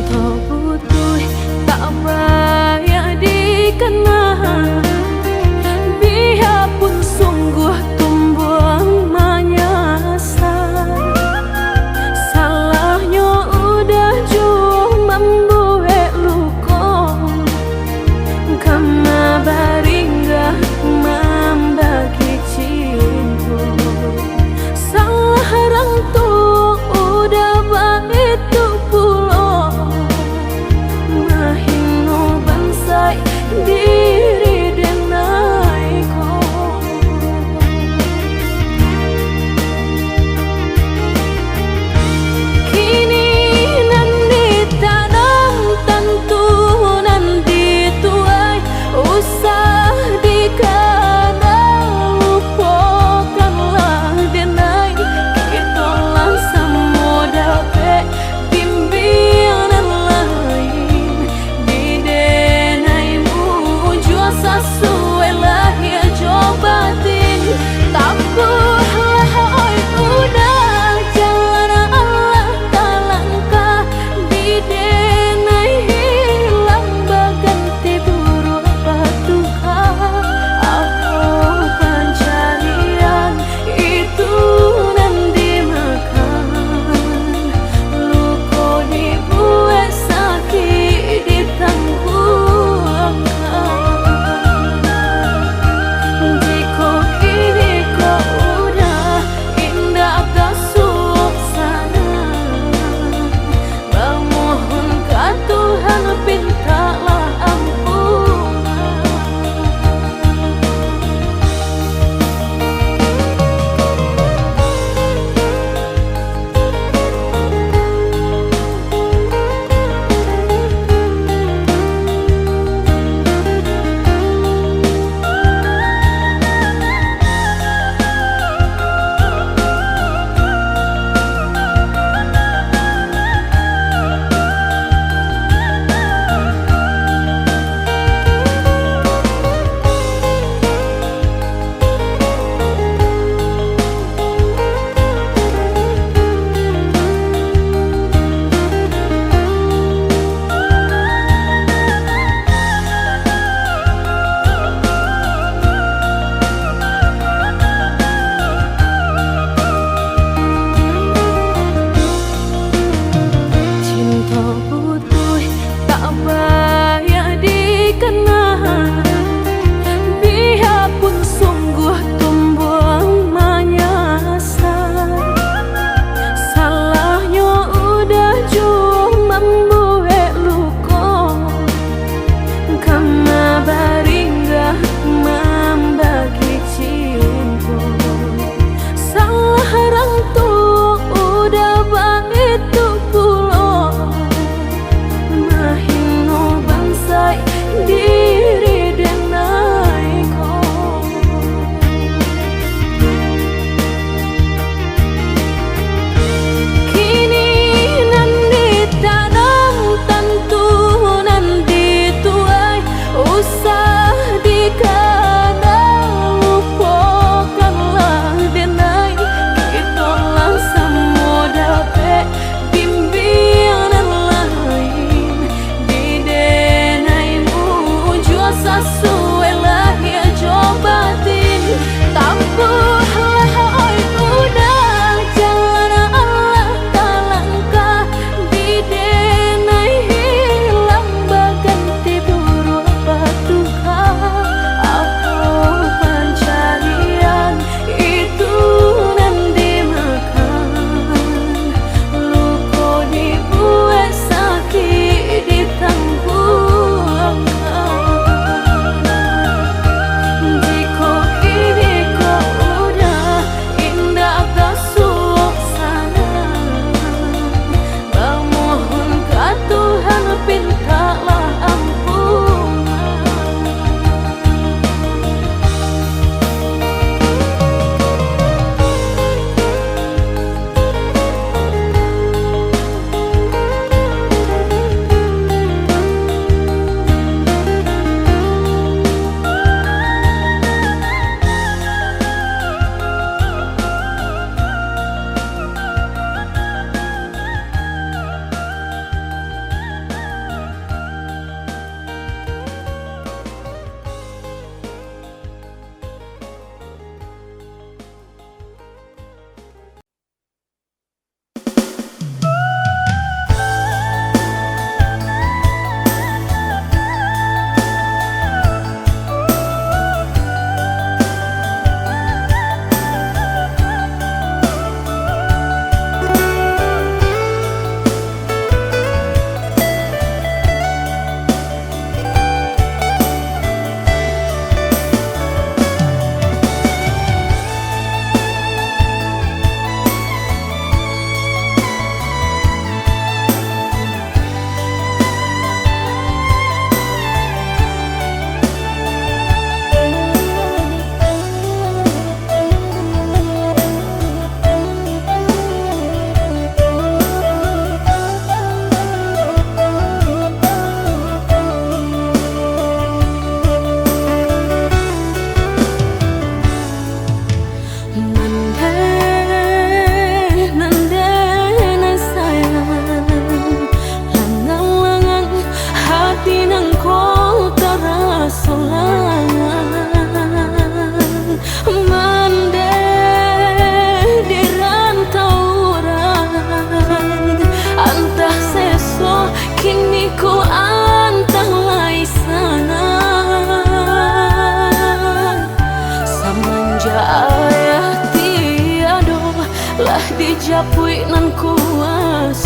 Toh butuh tak payah dikenal, biar pun sungguh tumbuh menyesal. Salahnya udah cuma membuat luka, karena baringgah membagi cinta. Salah orang tuh udah begitu pula,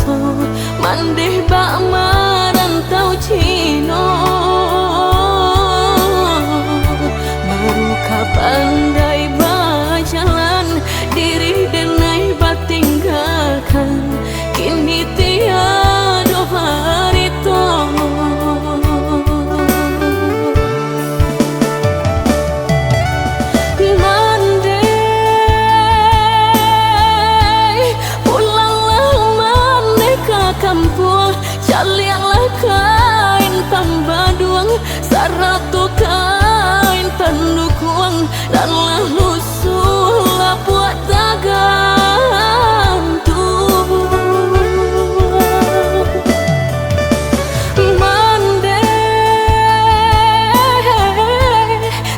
kuasa mandeh bak marantau Cino. Baru kapandai berjalan diri denai batinggalkan, kini tiada harito. Kampung calianlah kain pambaduang, saratu kain pendukuang, dan lalu sulap buat tagantung. Mandeh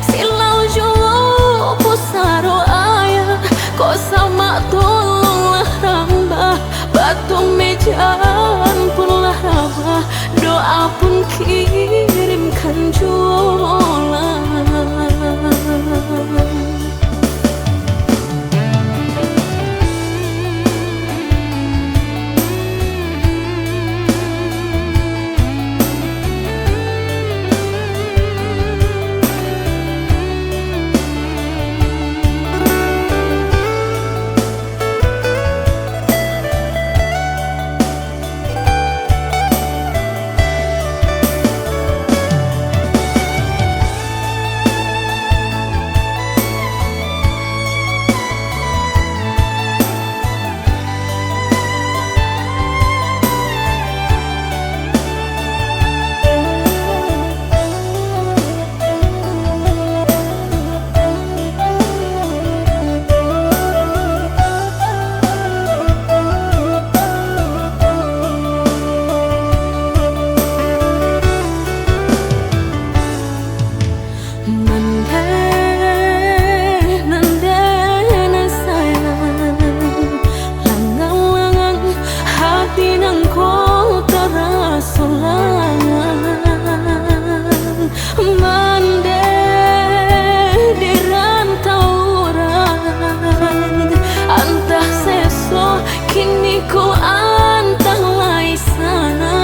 silau julu pusaro ayah, kau sama tolonglah rambah batu mejan pun lahaba, doa pun kirimkan jualan. Kini ku antah lai sana,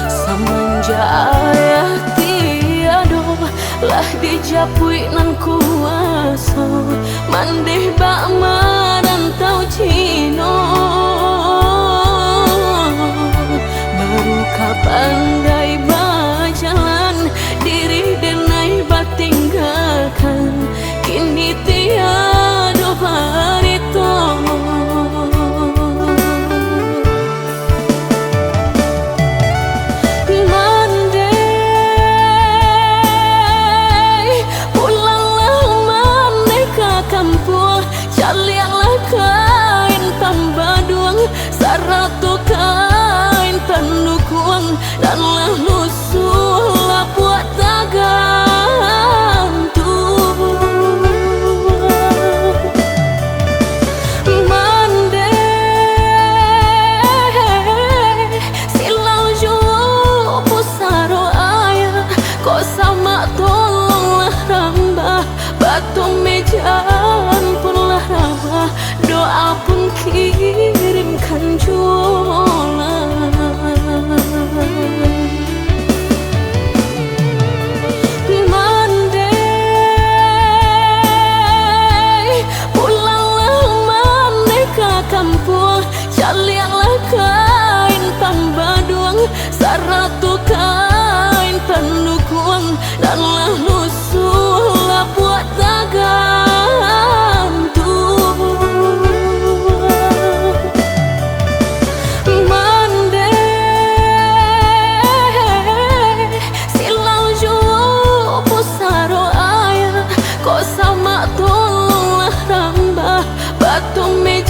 semenjak ayah tiado lah dijapui nan kuasa mandeh bak marantau Cino. Baru kapandai berjalan diri denai batinggalkan, kini tiada harito. Mandeh pulanglah mandeh ke kampung, calianlah kain pambaduang, saratu kain pendukuang, dan lalu sulap buat tagantung. Tolonglah rambah batu mejan.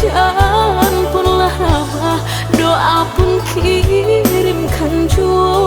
Jangan pernah rabah, doa pun kirimkan jua.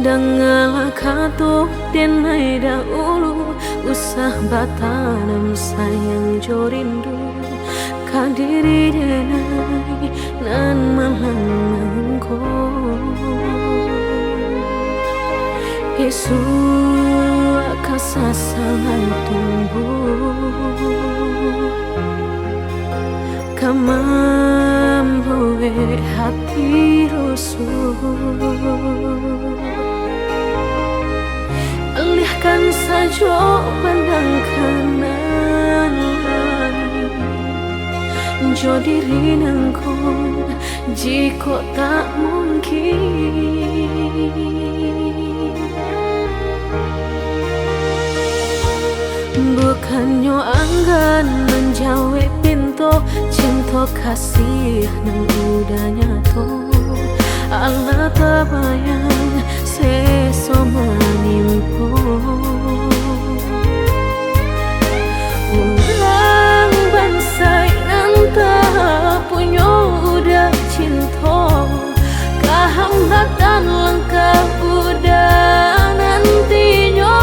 Dengalah kata denai dahulu, usah batanam sayang jorindu kadiri denai nan malangko Yesu kasasangan tumbuh kamamboe hati rusuh alihkan saja pandang kanan jo diri nangkong jika tak mungkin bukannya anggan menjawab pintu cinta kasih nang udah nyato Allah terbayang sesama nimpo orang bansai nanta punya udah cinta kehambatan langkah udah nantinya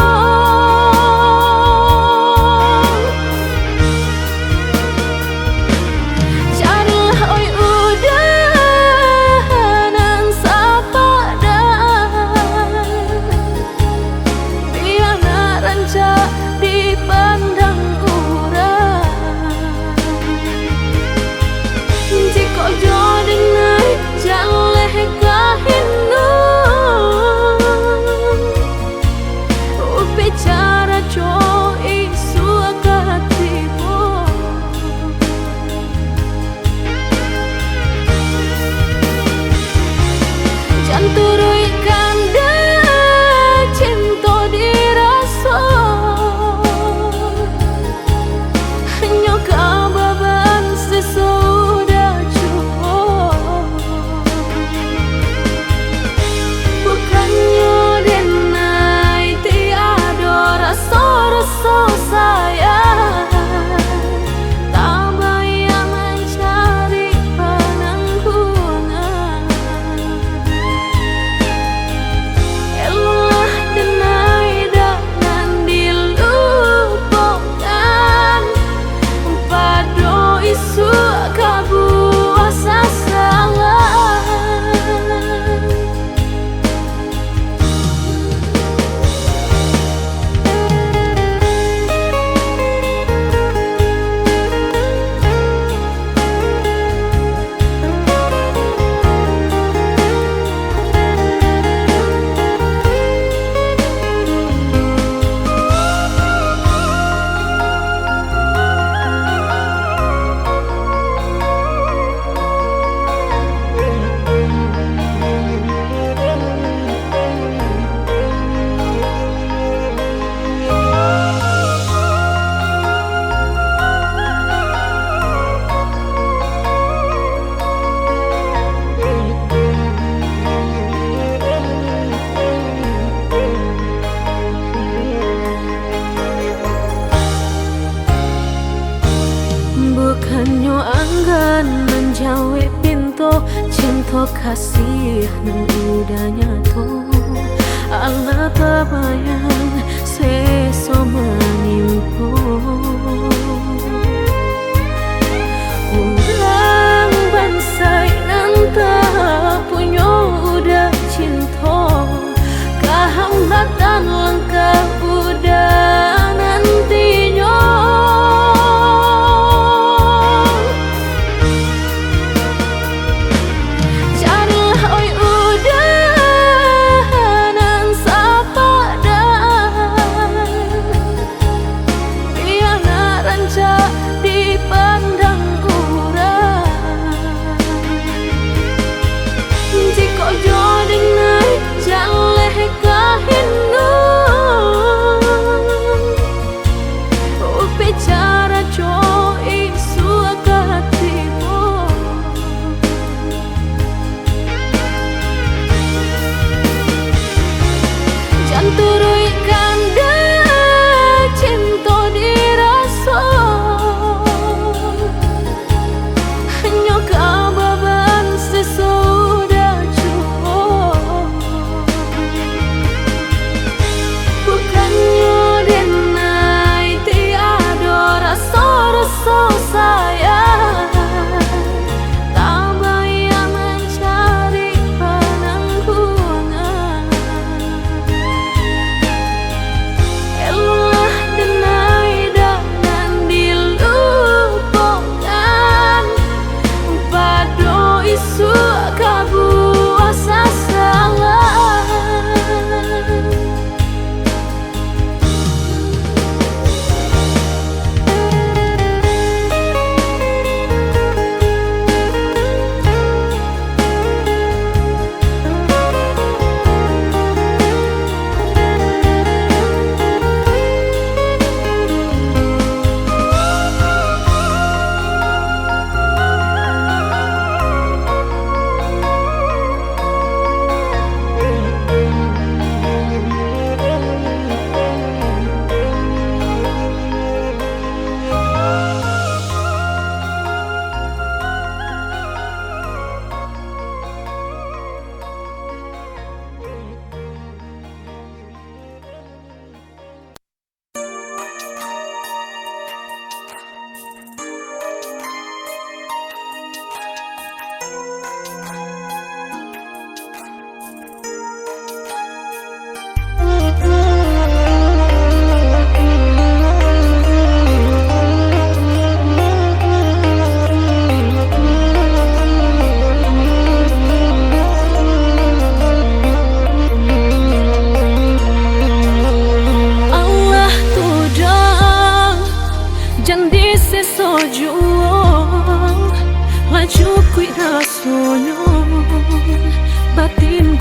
bukannya anggan menjawab pintu cinta kasih nang udah nyato Allah terbayang sesama nimpo orang bansai nanta punya udah cinta kehambatan langkah udah nantinya carilah oi udah nan sapa dah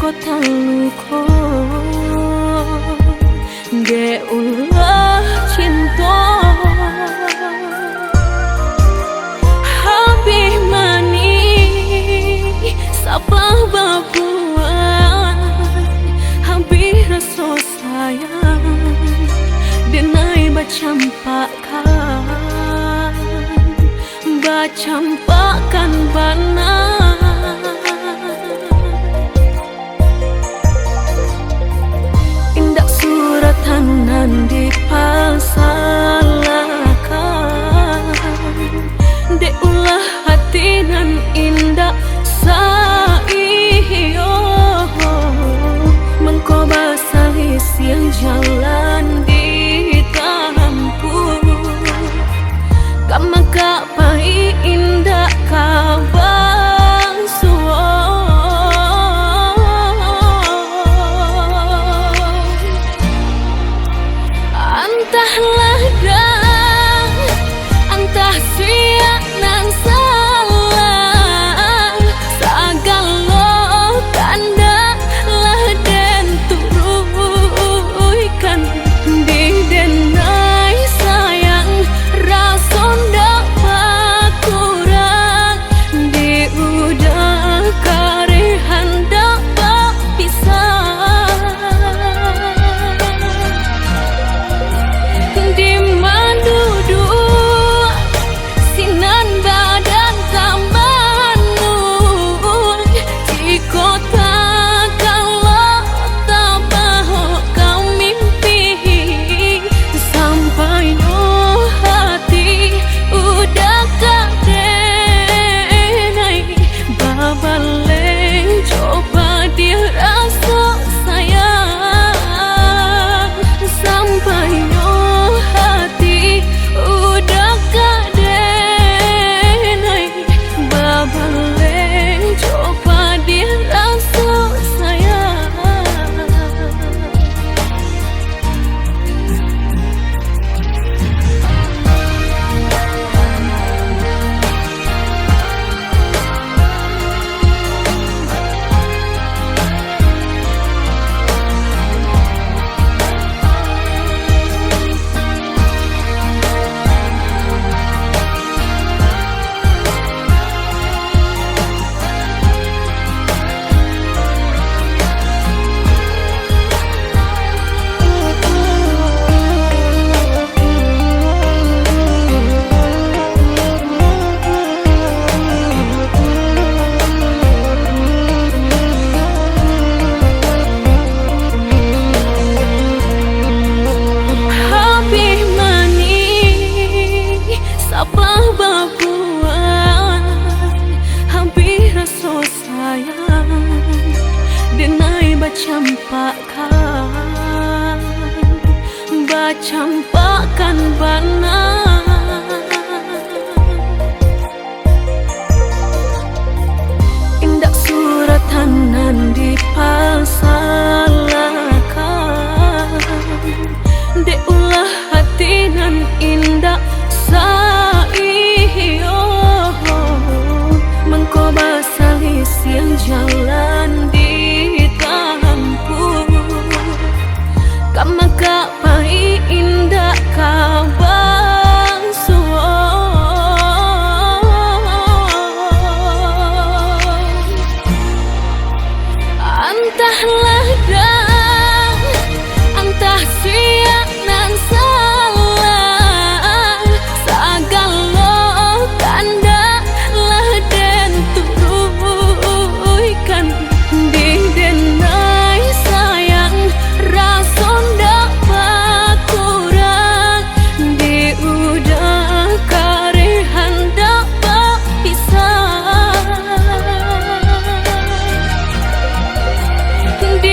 kota luko ge ulah cinta habis mani sapah babuan habis rasa sayang denai bacampakan bana indak suratanan dipasalakan de ulah hati nan indak saiyo mengko basalis yang jalan di maka pai indah kabang suo antahlah dan antah sia nan salah sagalo tanda lah den turuikan di denai sayang rason bacampakan bana indak suratanan dipasalakan de ulah hati nan indak saiyo mengko basalis yang jalan di maka pai indah kabang suo antahlah dan antah sia nan salah sagalo tanda lah den turuikan di denai sayang rason di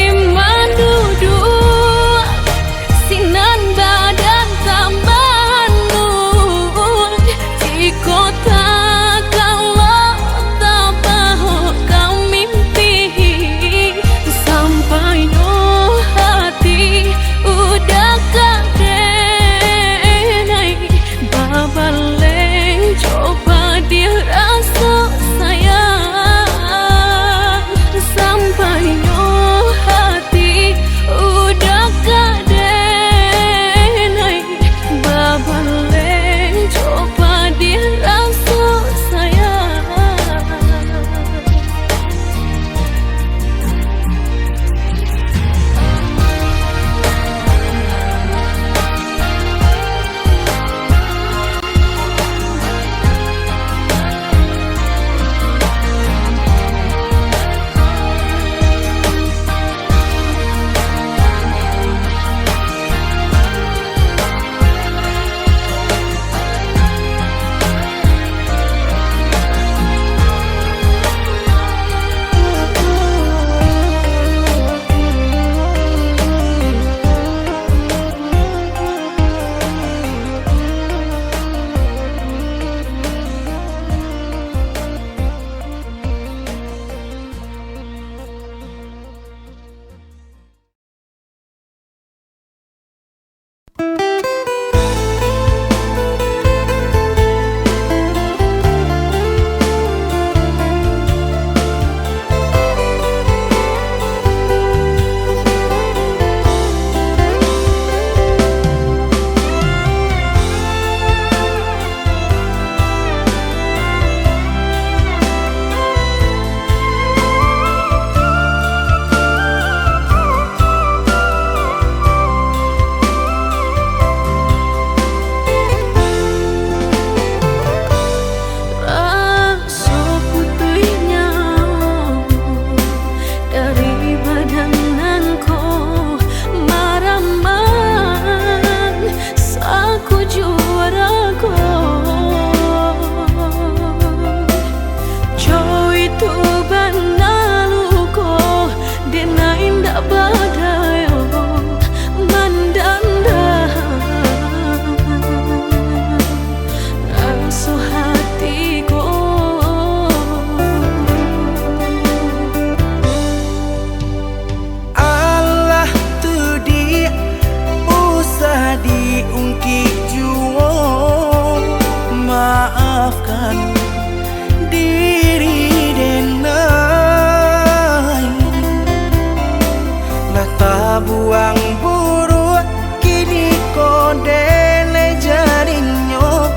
buang buru kini kodele jadinya.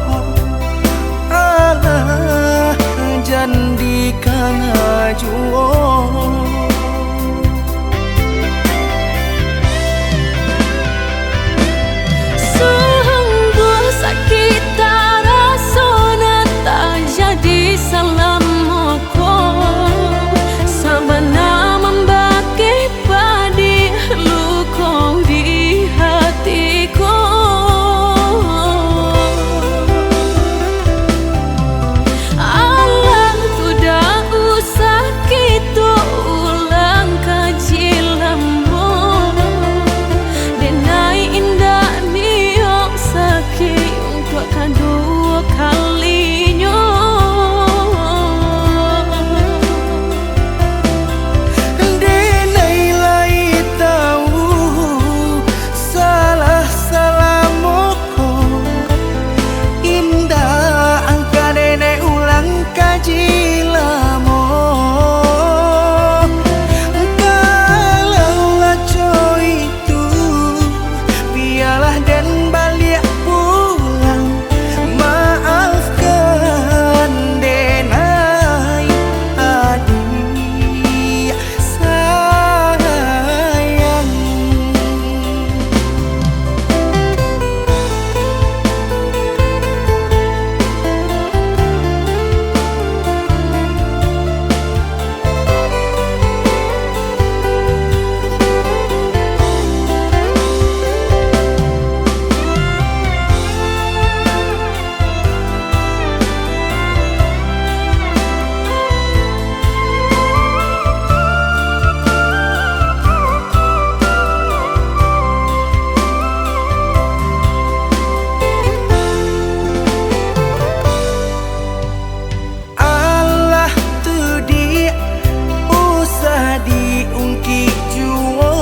Alah jandikan ajuo. Sungguh sakit rasona tak jadi salamku. Sabana membaki padi luka di hatiku. Allah tidak usah kita ulang kaji lambo. Denai indah niok sakit untuk kedua kalinya. Denai lai tahu salah salahmu. Indah angka nenek ulang kaji lamo. Kalau laco itu biarlah dan balik pulang. Maafkan denai adik sayang. Allah tu dia usah diungkit jua.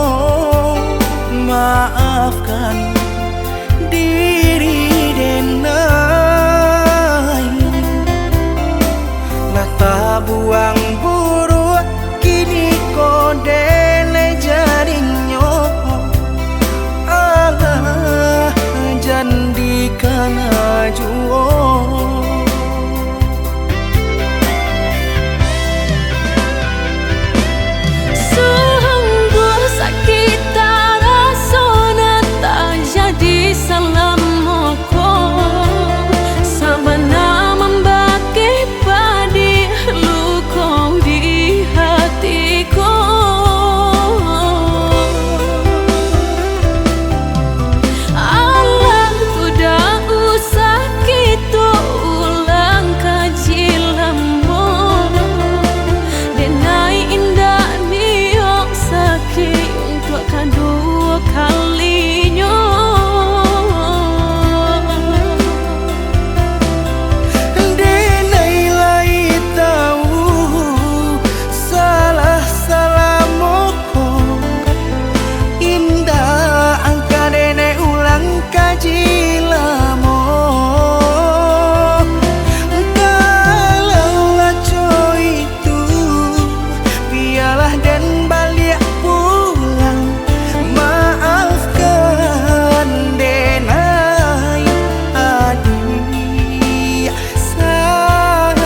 Maafkan diri denai. Nata buang buru kini kodele jadinya. Allah jandikan ajuo. Sungguh sakit rasona tak jadi salamku. Sabana membaki padi luka di hatiku. Allah tidak usah kita ulang kaji lambo. Denai indah niok sakit untuk kedua kalinya. Denai lai tahu salah salahmu. Indah angka nenek ulang kaji lamo. Kalau laco itu biarlah dan balik pulang. Maafkan denai adik sayang.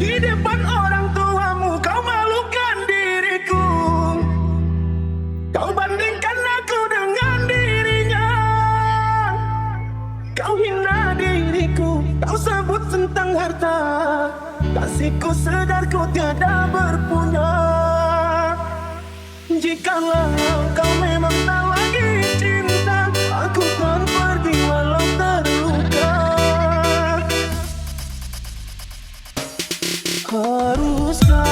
Di depan orang tuamu kau malukan diriku. Kau bandingkan aku dengan dirinya. Kau hina diriku. Kau sebut tentang harta. Kasihku sedar ku tiada berpunya. Jikalau kau memang tak lagi cinta, aku kan pergi walau terluka. Haruskah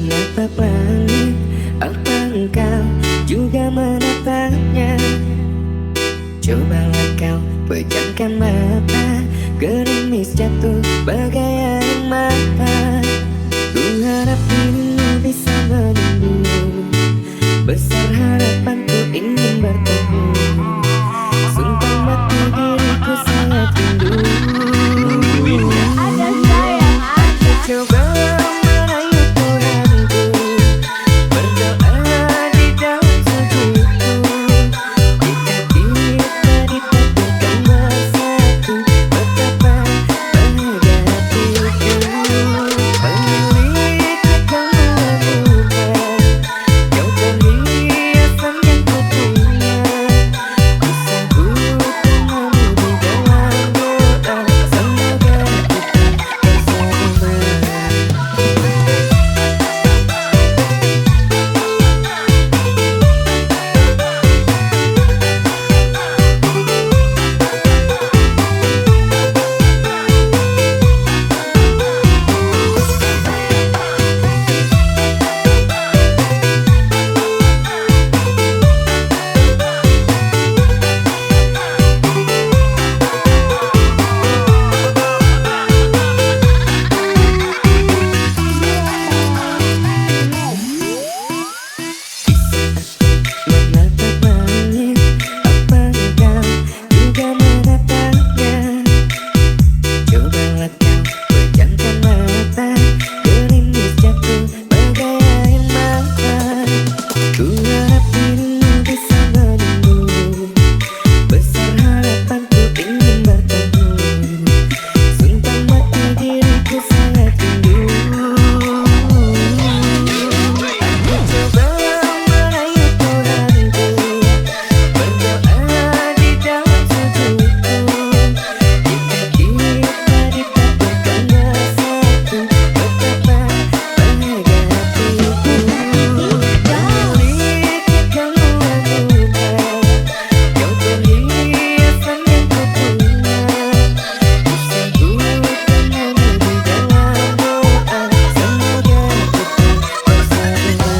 menatap langit, apa engkau juga menatapnya? Cobalah kau pejamkan mata, gerimis jatuh bagai air mata. Ku harap dirimu bisa menunggu, besar harapanku ingin bertemu. Sumpah mati diriku sangat rindu. Ada sayang ada. Coba merayu Tuhanku, berdoa di dalam sujudku. Jika kita ditakdirkan bersatu, betapa bahagia hatiku. Pemilik kegelapan, kau perhiasan yang ku punya. Ku sambutkanmu di dalam doa, semoga kita bersama. Menatap langit, apa engkau juga menatapnya? Cobalah kau pejamkan mata, gerimis jatuh bagai air mata. Ku harap dirimu bisa menunggu, besar harapanku ingin bertemu. Sumpah mati diriku sangat rindu. Aku coba merayu Tuhanku, berdoa di dalam sujudku. Jika kita ditakdirkan bersatu, betapa bahagia hatiku. Pemilik kegelapan muka, kau perhiasan yang ku punya. Ku sambutkanmu di dalam doa, semoga kita bersama.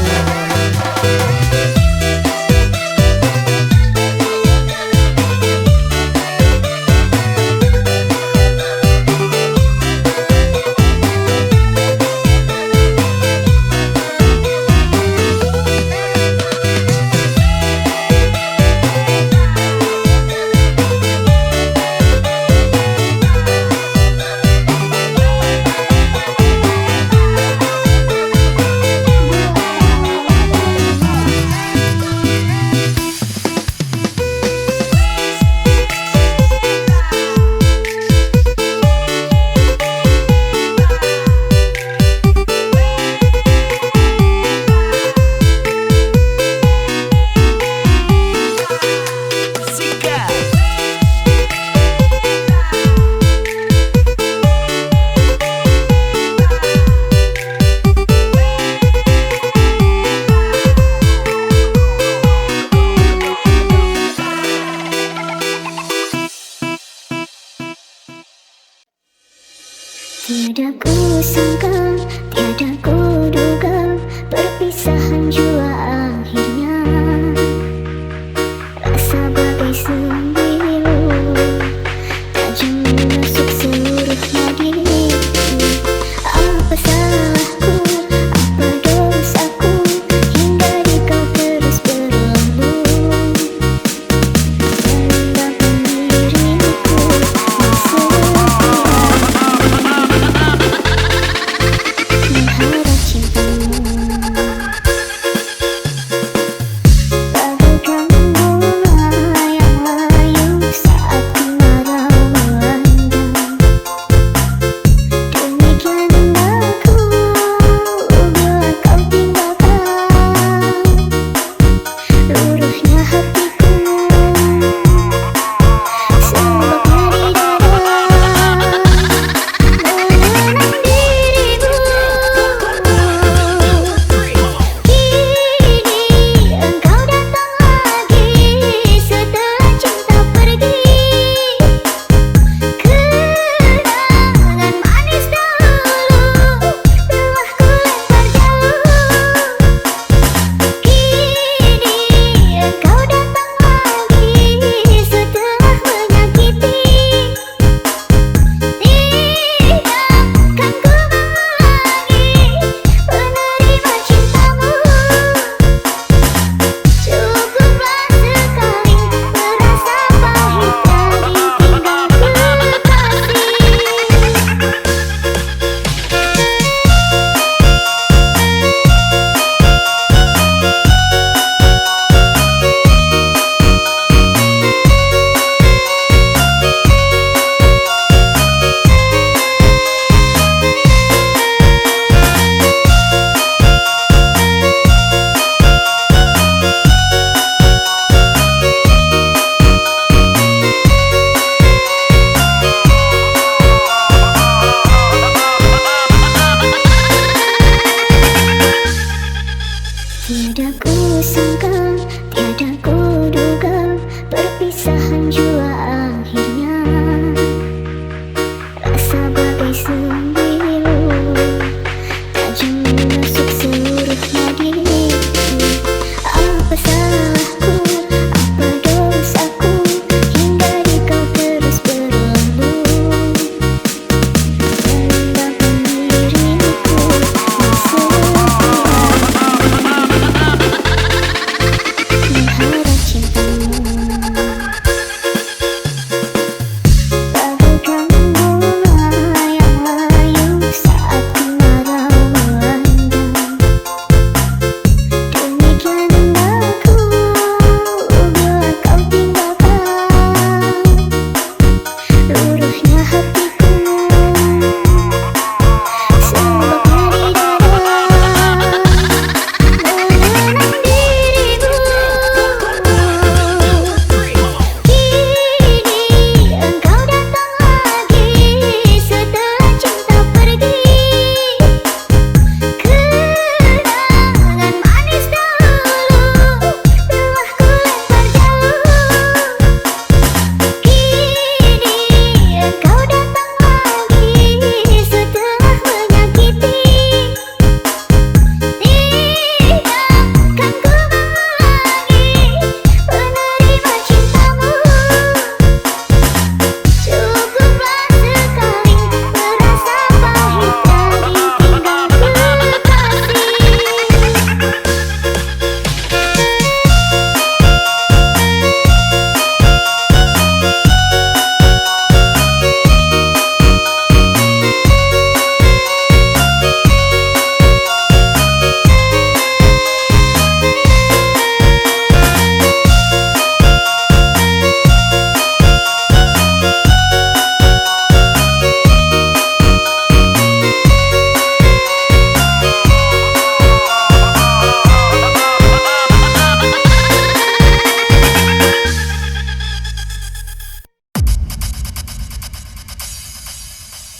Tiada ku sangka, tiada ku duga, perpisahan jua akhirnya. Rasa bagai sembilu, tajam menusuk seluruh nadi. Apa salahku, apa dosaku, hingga di kau terus berlabuh. Merendahkan diriku, berharap cintamu.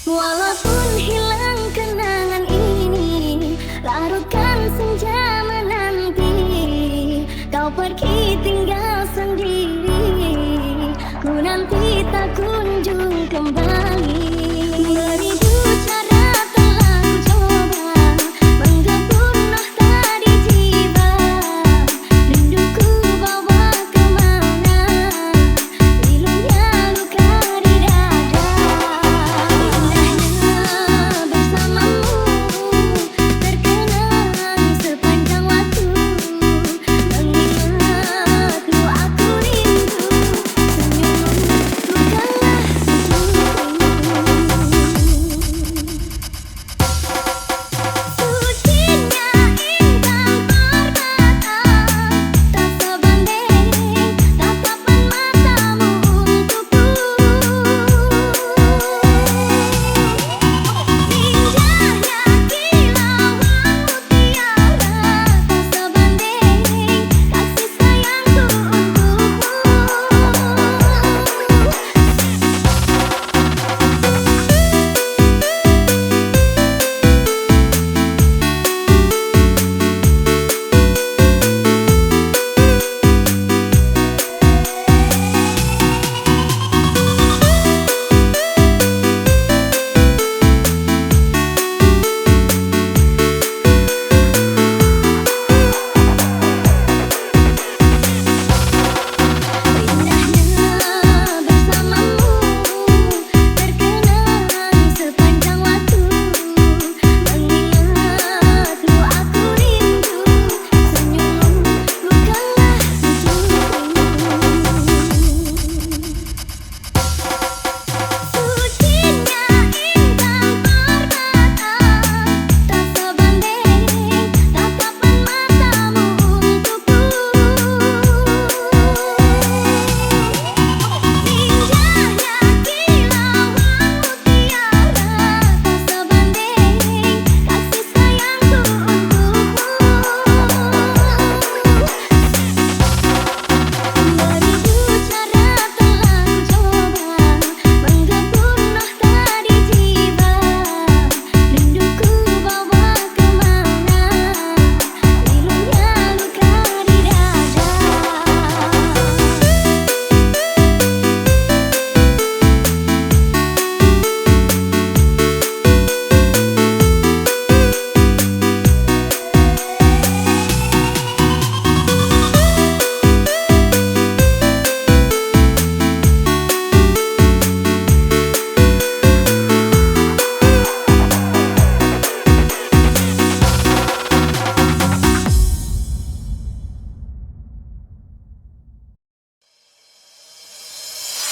Walaupun hilang kenangan ini, larutkan senja menanti. Kau pergi tinggal sendiri, ku nanti tak kunjung kembali. Beribu cara telah ku coba, menggempur tadi jiwa. Rinduku bawa kemana, pilunya luka di dada. Indahnya bersamamu, terkenang sepanjang waktu. Mengingatmu aku rindu, senyummu bukanlah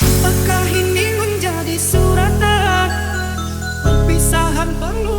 Apakah ini menjadi suratan perpisahan perlu